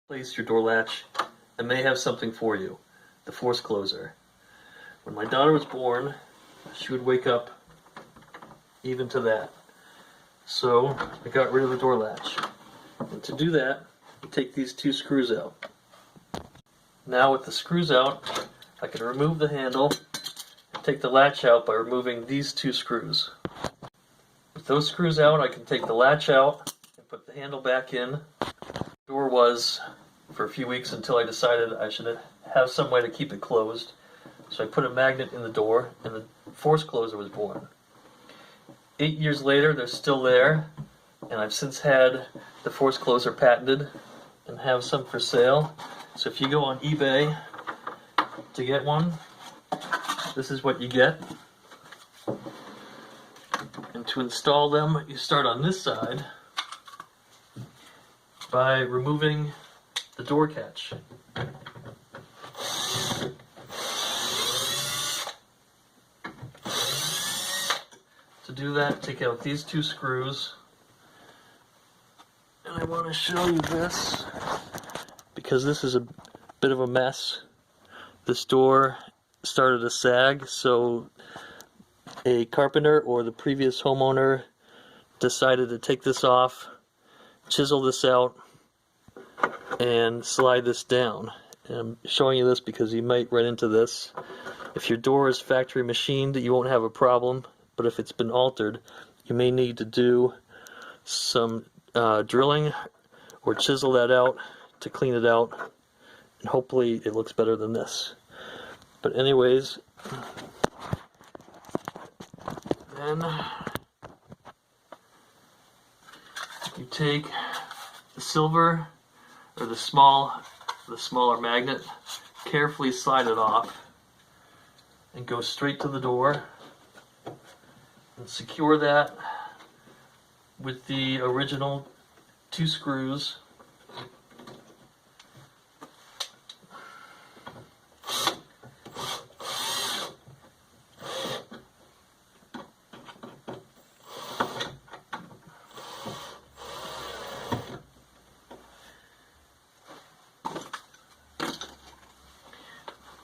Place your door latch and may have something for you, the force closer. When my daughter was born, she would wake up even to that. So I got rid of the door latch. And to do that, you take these two screws out. Now with the screws out, I can remove the handle and take the latch out by removing these two screws. With those screws out, I can take the latch out and put the handle back in. The door was for a few weeks until I decided I should have some way to keep it closed. So I put a magnet in the door and the force closer was born. 8 years later, they're still there, and I've since had the force closer patented and have some for sale. So if you go on eBay to get one, this is what you get. And to install them, you start on this side by removing the door catch. To do that, take out these two screws. And I want to show you this because this is a bit of a mess. This door started to sag, so a carpenter or the previous homeowner decided to take this off, chisel this out, and slide this down. And I'm showing you this because you might run into this. If your door is factory machined, you won't have a problem, but if it's been altered, you may need to do some drilling or chisel that out to clean it out, and hopefully it looks better than this. But anyways, then you take the silver or the smaller magnet, carefully slide it off and go straight to the door and secure that with the original two screws.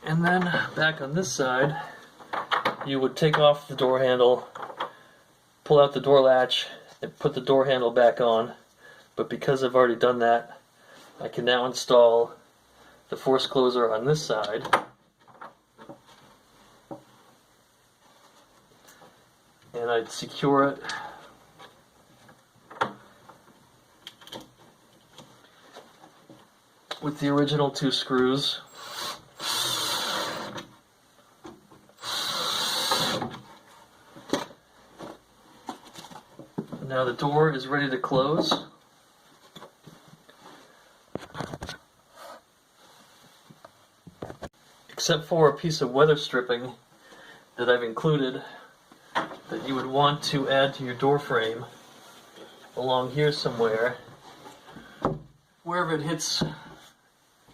And then back on this side, you would take off the door handle, pull out the door latch, and put the door handle back on. But because I've already done that, I can now install the force closer on this side. And I'd secure it with the original two screws. Now the door is ready to close. Except for a piece of weather stripping that I've included that you would want to add to your door frame along here somewhere, wherever it hits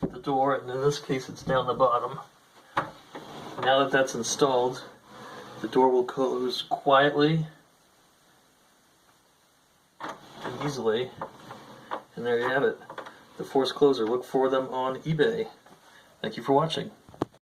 the door, and in this case it's down the bottom. Now that that's installed, the door will close quietly and easily, and there you have it, the force closer. Look for them on eBay. Thank you for watching.